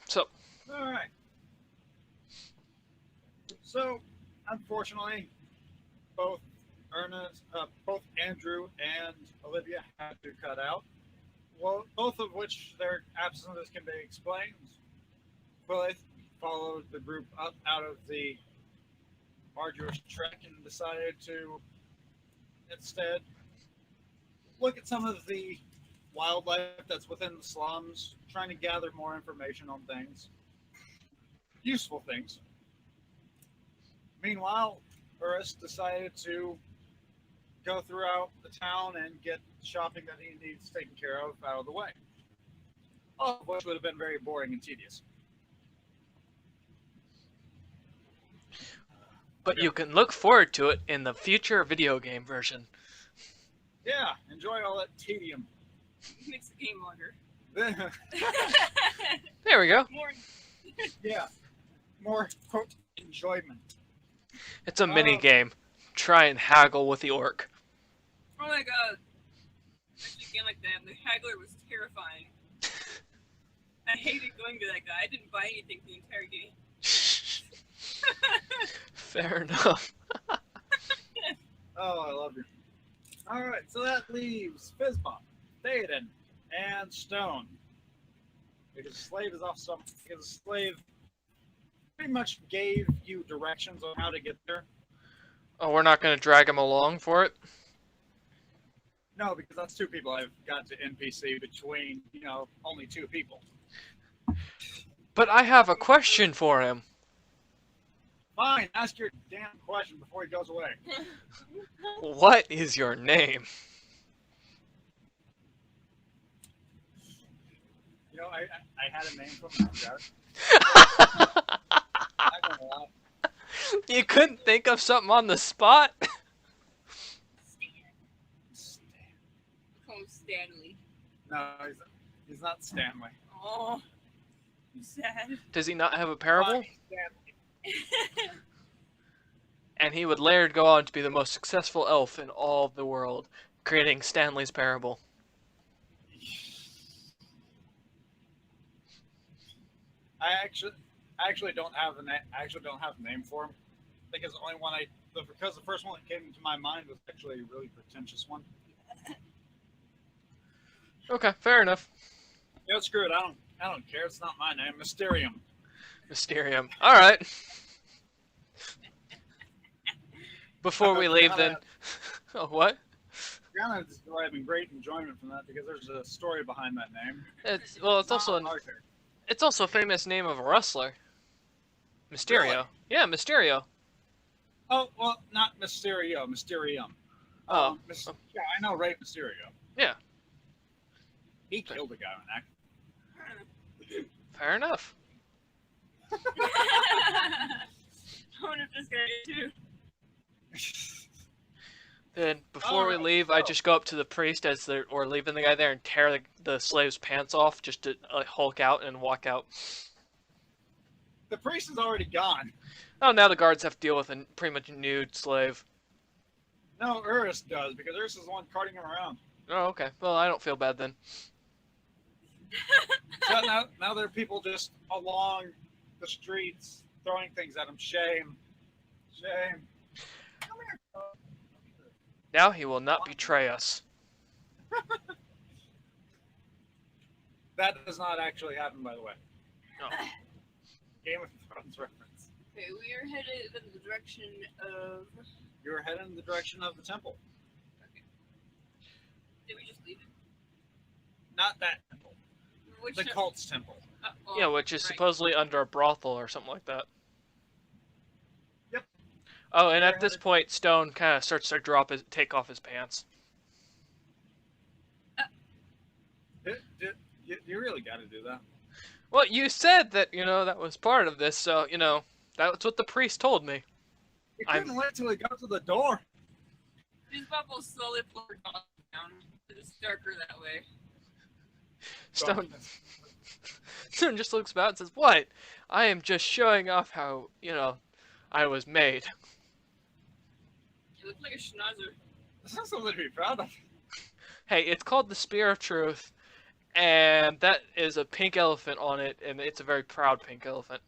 So, Alright. So, unfortunately, both both Andrew and Olivia had to cut out. Well, both of which their absences can be explained. Quillith followed the group up out of the arduous trek and decided to instead look at some of the wildlife that's within the slums, trying to gather more information on things, useful things. Meanwhile, Urus decided to go throughout the town and get shopping that he needs taken care of out of the way. All of which would have been very boring and tedious. but you can look forward to it in the future video game version. Yeah, enjoy all that tedium. Makes the game longer. There we go. More. Yeah, more quote enjoyment. It's a mini game. Try and haggle with the orc. Oh my god. Actually, a game like that, the haggler was terrifying. I hated going to that guy. I didn't buy anything for the entire game. Fair enough. Oh, I love you. Alright, so that leaves Fizzbomb, Theoden, and Stone. Because Slave is off some. Because Slave pretty much gave you directions on how to get there. Oh, we're not going to drag him along for it? No, because that's two people I've got to NPC between, only two people. But I have a question for him. Fine, ask your damn question before he goes away. What is your name? I had a name from that. I'm gonna lie. You couldn't think of something on the spot? Stan. Call him Stanley. No, he's not Stanley. Oh, I'm sad. Does he not have a parable? Stanley. And he would later go on to be the most successful elf in all of the world, creating Stanley's Parable. I actually don't have the name. I actually don't have a name for him because the only one because the first one that came to my mind was actually a really pretentious one. Okay, fair enough. Yeah, screw it. I don't care. It's not my name. Mysterium. Mysterium. Alright. Before we leave then... Oh, what? You're gonna just deriving great enjoyment from that because there's a story behind that name. It's also a famous name of a wrestler. Mysterio. Really? Yeah, Mysterio. Oh, well, not Mysterio. Mysterium. Oh. Yeah, I know Rey Mysterio. Yeah. He killed a guy on that. Fair enough. I wonder if this guy did too. Then, before we leave, I just go up to the priest or leaving the guy there and tear the slave's pants off just to hulk out and walk out. The priest is already gone. Oh, now the guards have to deal with a pretty much nude slave. No, Urus does, because Urus is the one carting him around. Oh, okay. Well, I don't feel bad then. So now there are people just along the streets throwing things at him. Shame. Shame. Come here. Now he will not betray us. That does not actually happen, by the way. No. Game of Thrones reference. Okay, we are headed in the direction of... You're heading in the direction of the temple. Okay. Did we just leave it? Not that temple. Which The cult's temple. Yeah, which is supposedly under a brothel or something like that. Yep. Oh, and at this point, Stone kind of starts to take off his pants. You really got to do that. Well, you said that, that was part of this, so, that's what the priest told me. You couldn't wait till he got to the door. These bubbles slowly float down. It's darker that way. Stone just looks about and says, "What? I am just showing off how, I was made." You look like a schnauzer. That's not something to be proud of. Hey, it's called the Spear of Truth, and that is a pink elephant on it, and it's a very proud pink elephant.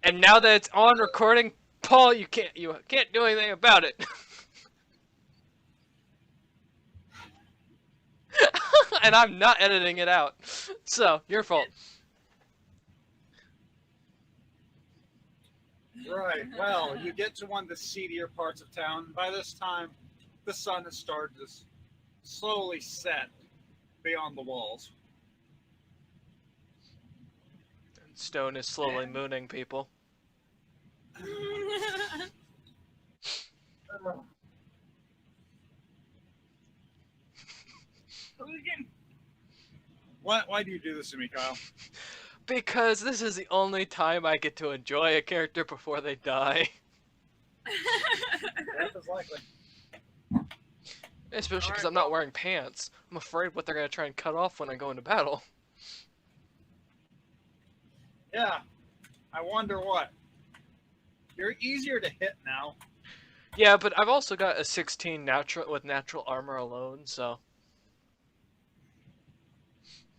And now that it's on recording, Paul, you can't do anything about it. And I'm not editing it out. So, your fault. Right. Well, you get to one of the seedier parts of town. By this time, the sun has started to slowly set beyond the walls. And Stone is slowly mooning people. Why do you do this to me, Kyle? Because this is the only time I get to enjoy a character before they die. Death is likely. Especially because I'm not wearing pants. I'm afraid what they're going to try and cut off when I go into battle. Yeah. I wonder what. You're easier to hit now. Yeah, but I've also got a 16 natural armor alone, so...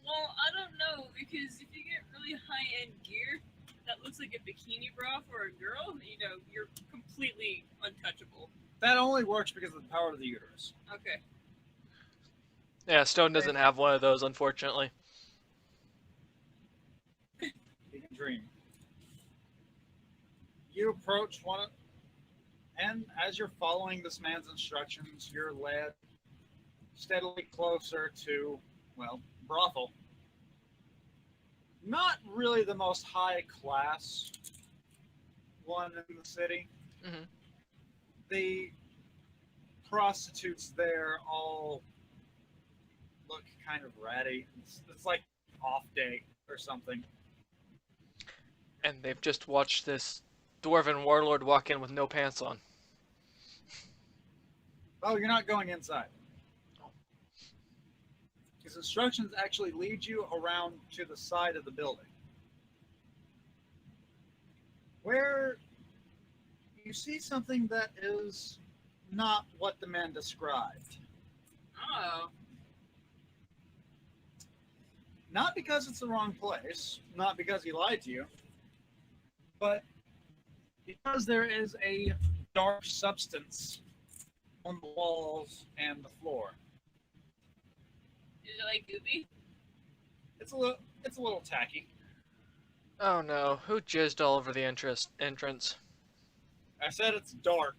Well, I don't know, because if you get really high-end gear that looks like a bikini bra for a girl, you know, you're completely untouchable. That only works because of the power of the uterus. Okay. Yeah, Stone doesn't have one of those, unfortunately. You can dream. You approach one, and as you're following this man's instructions, you're led steadily closer to, well, brothel. Not really the most high class one in the city. Mm-hmm. The prostitutes there all look kind of ratty. It's like off day or something. And they've just watched this dwarven warlord walk in with no pants on. Oh, you're not going inside. His instructions actually lead you around to the side of the building, where you see something that is not what the man described. Oh. Not because it's the wrong place, not because he lied to you, but because there is a dark substance on the walls and the floor. Is it like goopy? It's a little tacky. Oh no, who jizzed all over the entrance? I said it's dark.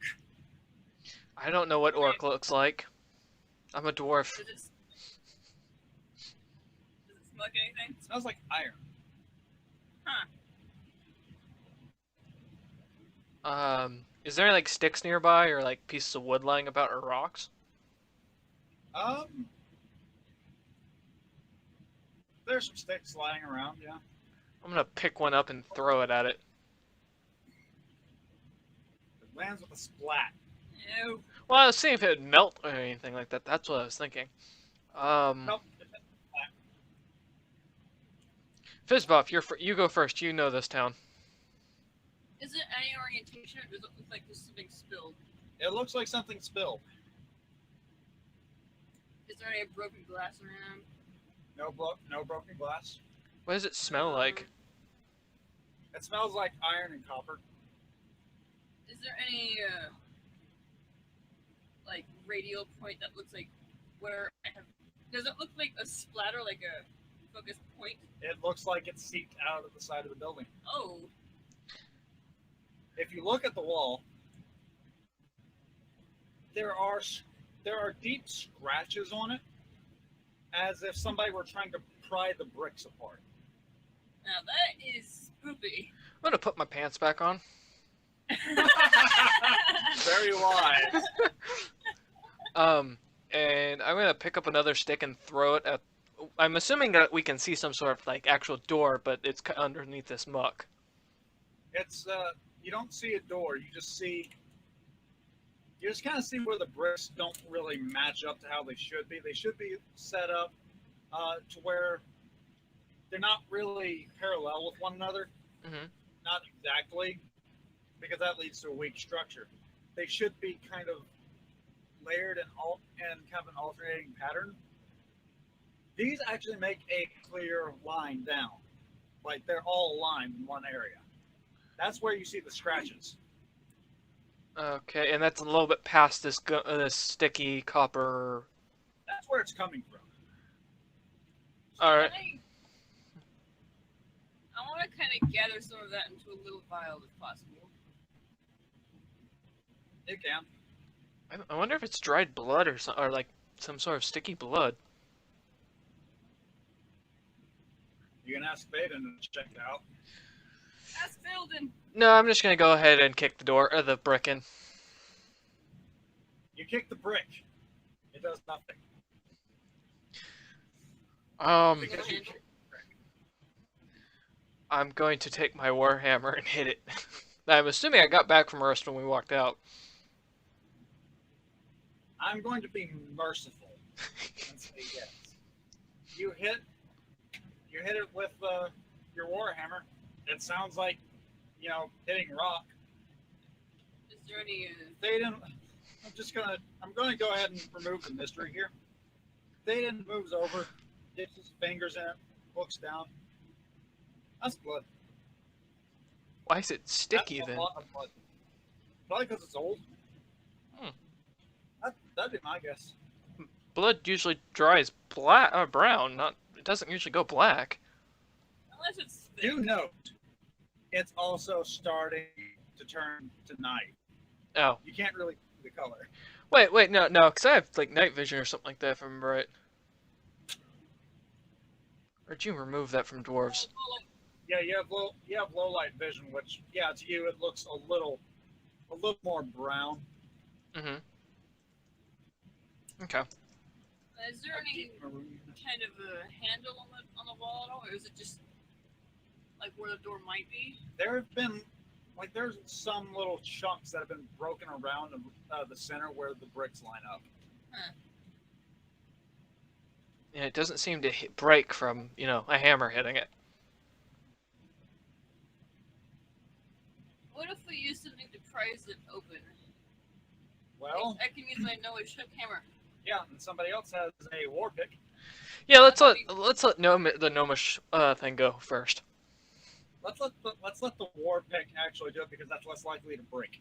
I don't know what orc looks like. I'm a dwarf. Does it smell like anything? It smells like iron. Huh. Is there like sticks nearby or like pieces of wood lying about or rocks? There's some sticks lying around, yeah. I'm gonna pick one up and throw it at it. It lands with a splat. Ew. Well, I was seeing if it would melt or anything like that. That's what I was thinking. Nope. Fizzbuff, you go first. You know this town. Is it any orientation, or does it look like there's something spilled? It looks like something spilled. Is there any broken glass around? No broken glass. What does it smell like? It smells like iron and copper. Is there any, like, radial point that looks like where I have... Does it look like a splatter, like a focused point? It looks like it's seeped out of the side of the building. Oh. If you look at the wall, there are deep scratches on it, as if somebody were trying to pry the bricks apart. Now that is spoopy. I'm gonna put my pants back on. Very wise. And I'm gonna pick up another stick and throw it at. I'm assuming that we can see some sort of like actual door, but it's underneath this muck. It's you don't see a door. You just kind of see where the bricks don't really match up to how they should be. They should be set up to where they're not really parallel with one another. Mm-hmm. Not exactly, because that leads to a weak structure. They should be kind of layered and kind of an alternating pattern. These actually make a clear line down. Like they're all aligned in one area. That's where you see the scratches. Okay, and that's a little bit past this sticky copper. That's where it's coming from. All right. I want to kind of gather some of that into a little vial if possible. You can. I wonder if it's dried blood or like some sort of sticky blood. You can ask Baden to check it out. That's Filden. No, I'm just gonna go ahead and kick the door or the brick in. You kick the brick. It does nothing. Because you kick the brick. I'm going to take my warhammer and hit it. I'm assuming I got back from Rust when we walked out. I'm going to be merciful and say yes. You hit it with your warhammer. It sounds like, hitting rock. Is there any? Thaden, I'm gonna go ahead and remove the mystery here. Thaden moves over, dips his fingers in it, looks down. That's blood. Why is it sticky That's a then? lot of blood. Probably because it's old. That'd be my guess. Blood usually dries black or brown. It doesn't usually go black. Unless it's thick. Do note, it's also starting to turn to night. Oh. You can't really see the color. Wait, no, because I have like night vision or something like that, if I remember right. Or did you remove that from dwarves? Yeah, you have low light vision, which to you it looks a little more brown. Mm-hmm. Okay. Is there any kind of a handle on the wall at all, or is it just like where the door might be? There have been there's some little chunks that have been broken around the center where the bricks line up. Huh. Yeah, it doesn't seem to break from a hammer hitting it. What if we use something to prise it open? Well, I can use my Noah's Hook hammer. yeah, and somebody else has a war pick. Yeah, let's let the gnomish thing go first. Let's let the war pick actually do it because that's less likely to break.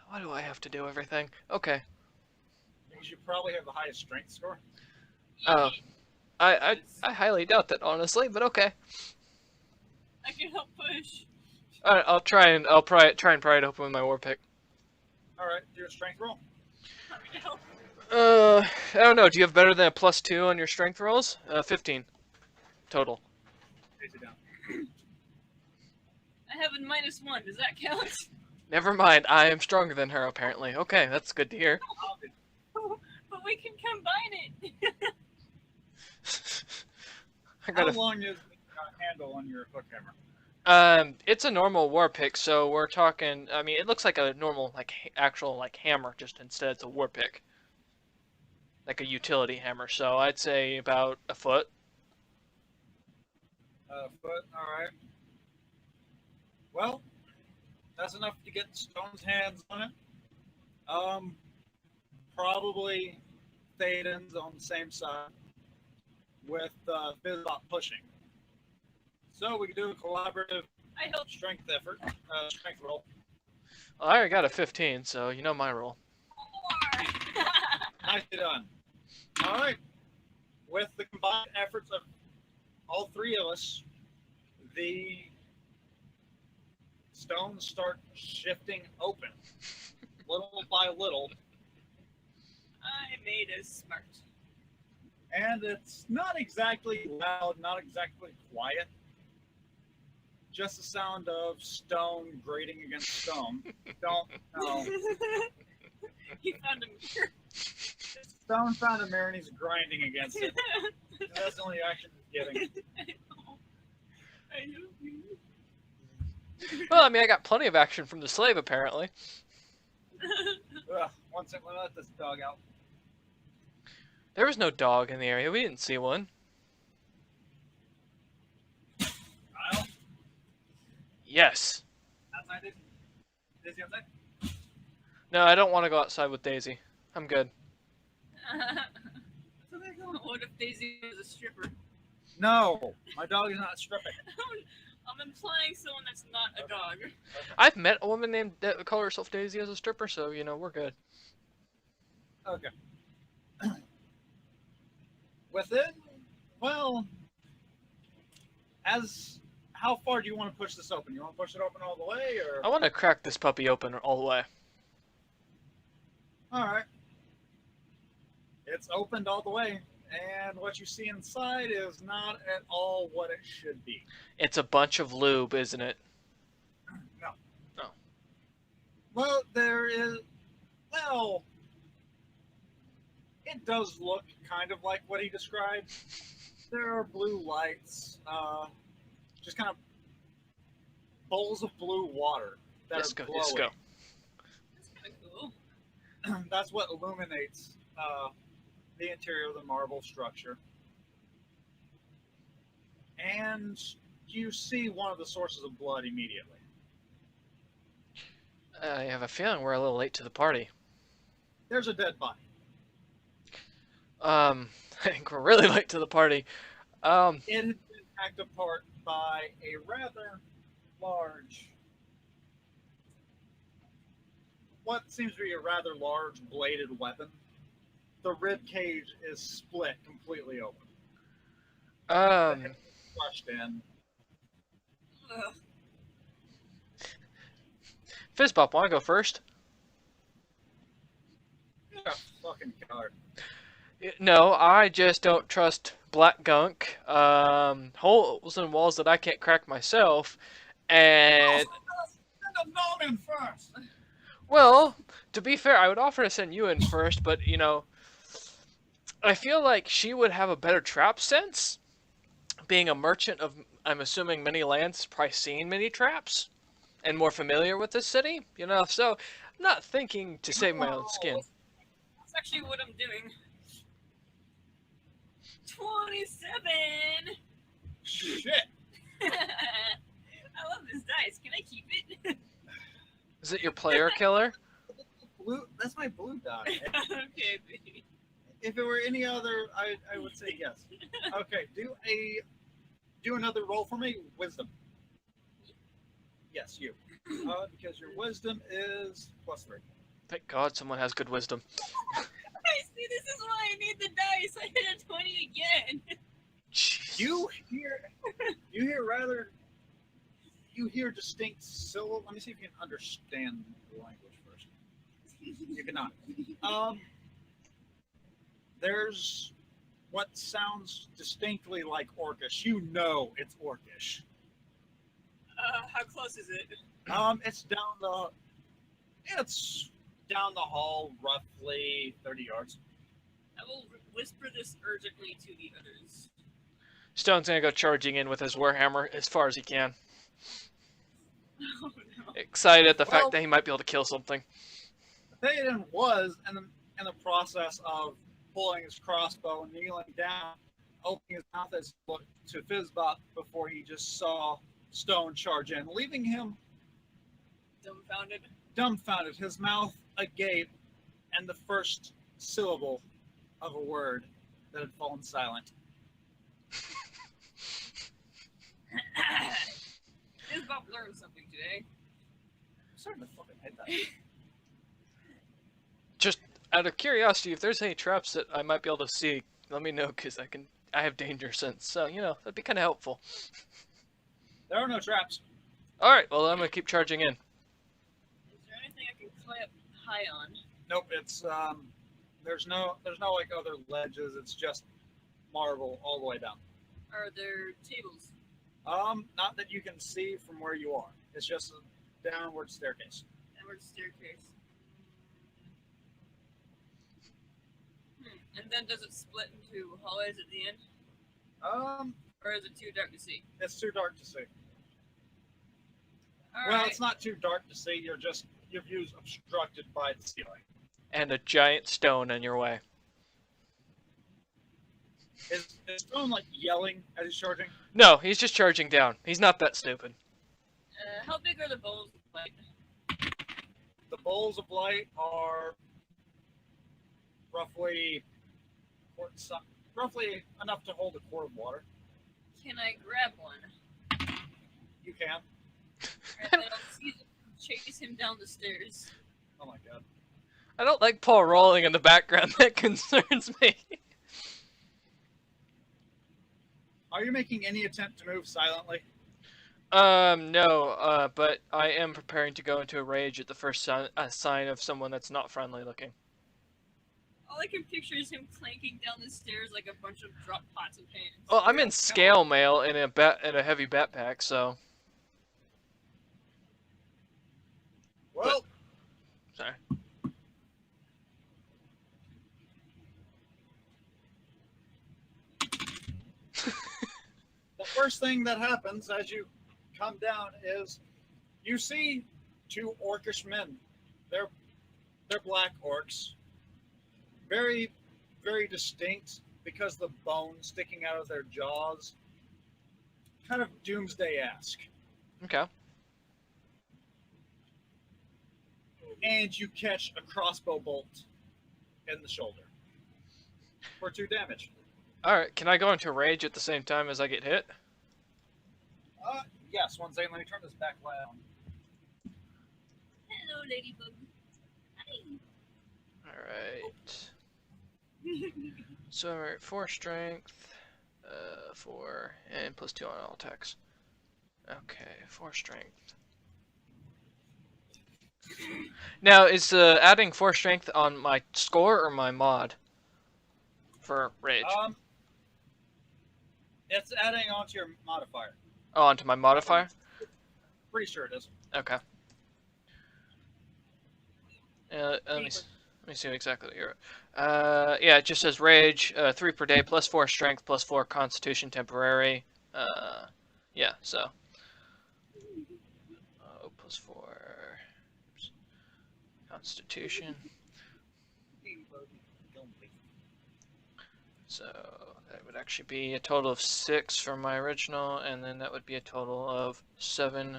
Why do I have to do everything? Okay. Because you probably have the highest strength score. Oh. I highly doubt that, honestly, but okay. I can help push. All right, I'll try and pry it open with my war pick. All right, do a strength roll. I don't know. Do you have better than a +2 on your strength rolls? 15 total. Face it down. I have a -1. Does that count? Never mind. I am stronger than her, apparently. Okay, that's good to hear. But we can combine it. How long is the handle on your hook hammer? It's a normal war pick, so we're talking. I mean, it looks like a normal, actual hammer, just instead it's a war pick, like a utility hammer. So I'd say about a foot. A foot. All right. Well, that's enough to get Stone's hands on it. Probably Thaden's on the same side with Fizzbot pushing. So we can do a collaborative strength effort, strength roll. Well, I already got a 15, so you know my roll. Nicely done. All right. With the combined efforts of all three of us, the stones start shifting open, little by little. I made us smart. And it's not exactly loud, not exactly quiet. Just the sound of stone grating against stone. Don't know. He found a mirror. Stone found a mirror and he's grinding against it. That's the only action he's getting. I know you. Well, I mean, I got plenty of action from the slave, apparently. One second, let this dog out. There was no dog in the area. We didn't see one. Kyle? Yes. Outside, Daisy? Daisy outside? No, I don't want to go outside with Daisy. I'm good. What What if Daisy was a stripper? No, my dog is not stripping. I'm implying someone that's not a dog. I've met a woman named call herself Daisy as a stripper, so you know we're good. Okay. Within, well, as how far do you want to push this open? You want to push it open all the way, or I want to crack this puppy open all the way. all right? It's opened all the way, and what you see inside is not at all what it should be. It's a bunch of lube, isn't it? No. Oh. Well, there is. Well, it does look kind of like what he described. There are blue lights, just kind of bowls of blue water that Let's are go. glowing. Let's go. That's kind of cool. That's what illuminates the interior of the marble structure. And you see one of the sources of blood immediately. I have a feeling we're a little late to the party. There's a dead body. I think we're really late to the party. It had been hacked apart by a rather large, what seems to be a rather large bladed weapon. The rib cage is split completely open. The head is crushed in. Ugh. Fizzbop, want to go first? Yeah, fucking coward. No, I just don't trust black gunk, holes in walls that I can't crack myself, and... Send a gnome in first! Well, to be fair, I would offer to send you in first, but, you know, I feel like she would have a better trap sense, being a merchant of, I'm assuming, many lands, probably seen many traps, and more familiar with this city, you know, so I'm not thinking to save my own skin. That's actually what I'm doing. 27! Shit! I love this dice. Can I keep it? Is it your player killer? Blue, that's my blue die. Okay, baby. If it were any other, I would say yes. Okay, do another roll for me. Wisdom. Yes, you. Because your wisdom is +3. Thank God someone has good wisdom. I see, this is why I need the dice. I hit a 20 again. Jeez. You hear distinct syllables. Let me see if you can understand the language first. You cannot. There's what sounds distinctly like Orcish. You know it's Orcish. How close is it? It's down the hall, roughly 30 yards. I will whisper this urgently to the others. Stone's gonna go charging in with his warhammer as far as he can. Oh no. Excited at the Well- fact that he might be able to kill something. Theoden was in the process of pulling his crossbow and kneeling down, opening his mouth as he looked to Fizzbot before he just saw Stone charge in, leaving him dumbfounded, his mouth agape, and the first syllable of a word that had fallen silent. Bob learned something today. I'm starting to fucking hate that. Just out of curiosity, if there's any traps that I might be able to see, let me know, because I have danger sense. So, you know, that'd be kind of helpful. There are no traps. Alright, well, I'm going to keep charging in. Is there anything I can climb high on? Nope, it's there's no like other ledges, it's just marble all the way down. Are there tables? Not that you can see from where you are. It's just a downward staircase. Downward staircase. And then does it split into hallways at the end? Or is it too dark to see? It's too dark to see. All Well, right. it's not too dark to see. Your view's obstructed by the ceiling. And a giant stone in your way. Is Stone like yelling as he's charging? No, he's just charging down. He's not that stupid. How big are the bowls of light? The bowls of light are roughly roughly enough to hold a quart of water. Can I grab one? You can. And then I'll chase him down the stairs. Oh my god. I don't like Paul rolling in the background. That concerns me. Are you making any attempt to move silently? No, but I am preparing to go into a rage at the first sign of someone that's not friendly looking. All I can picture is him clanking down the stairs like a bunch of drop pots and pans. Well, I'm in scale mail in a heavy backpack, so. Well, Sorry. the first thing that happens as you come down is you see two orcish men. They're black orcs. Very, very distinct because the bones sticking out of their jaws. Kind of doomsday-esque. Okay. And you catch a crossbow bolt in the shoulder for 2 damage. Alright, can I go into rage at the same time as I get hit? Yes, one second. Let me turn this back light on. Hello, Ladybug. Alright. So I'm at 4 strength, 4, and plus 2 on all attacks. Okay, 4 strength. Now, is adding 4 strength on my score or my mod? For rage? It's adding onto your modifier. Oh, onto my modifier? Pretty sure it is. Okay. Let me see exactly what you're at. Yeah, it just says rage, 3 per day, plus 4 strength, plus 4 constitution temporary. Yeah, so. Oh, plus 4 constitution. So that would actually be a total of 6 from my original, and then that would be a total of 7.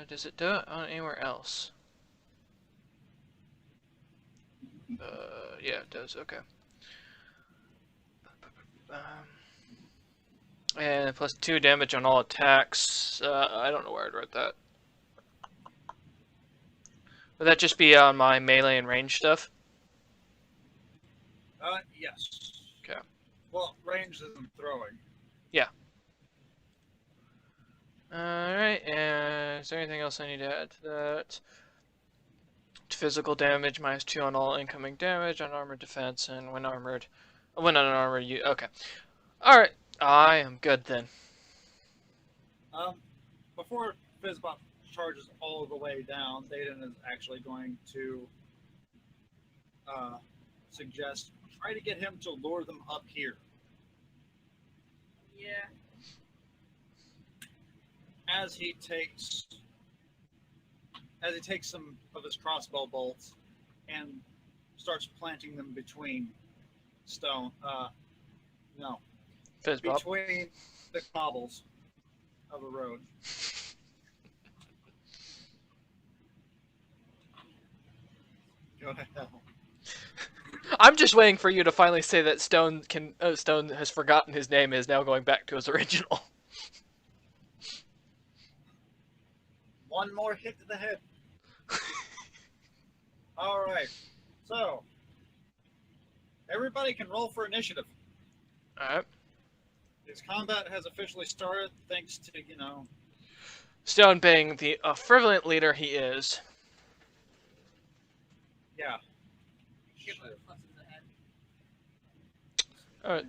Does it do it on anywhere else? Yeah, it does. Okay. And plus 2 damage on all attacks. I don't know where I'd write that. Would that just be on my melee and range stuff? Yes. Okay. Well, range isn't throwing. Yeah. Alright, and is there anything else I need to add to that? Physical damage, minus 2 on all incoming damage, unarmored defense, and when unarmored, you. Okay. Alright, I am good then. Before Fizzbot charges all the way down, Dayton is actually going to suggest try to get him to lure them up here. Yeah. As he takes some of his crossbow bolts and starts planting them between between the cobbles of a road. Go to hell. I'm just waiting for you to finally say that Stone has forgotten his name and is now going back to his original. One more hit to the head. All right. So, everybody can roll for initiative. Alright. This combat has officially started thanks to, Stone being the frivolent leader he is. Yeah. Get my pluses ahead. Alright.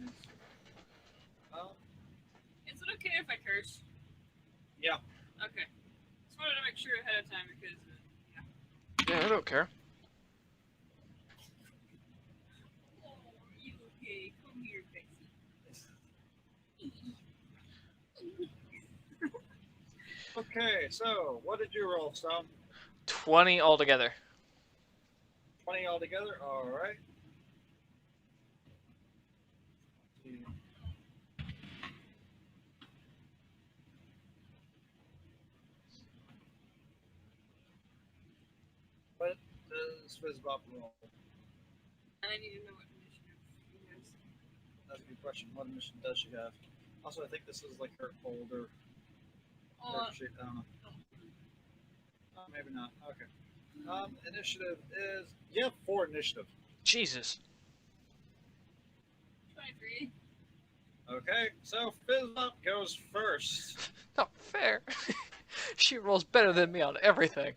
Is it okay if I curse? Yeah. Okay. Just wanted to make sure ahead of time because, Yeah, I don't care. Oh, are you okay? Come here, Betsy. Okay, so what did you roll, Stone? 20 altogether. 20 altogether? Alright. What does Fizzbop roll? And I need to know what initiative she has. That's a good question. What initiative does she have? Also, I think this is like her older Oh, character sheet. I don't know. Oh, maybe not. Okay. Initiative is you have 4 initiative. Jesus. 23. Okay, so Fizzbump goes first. Not fair. She rolls better than me on everything.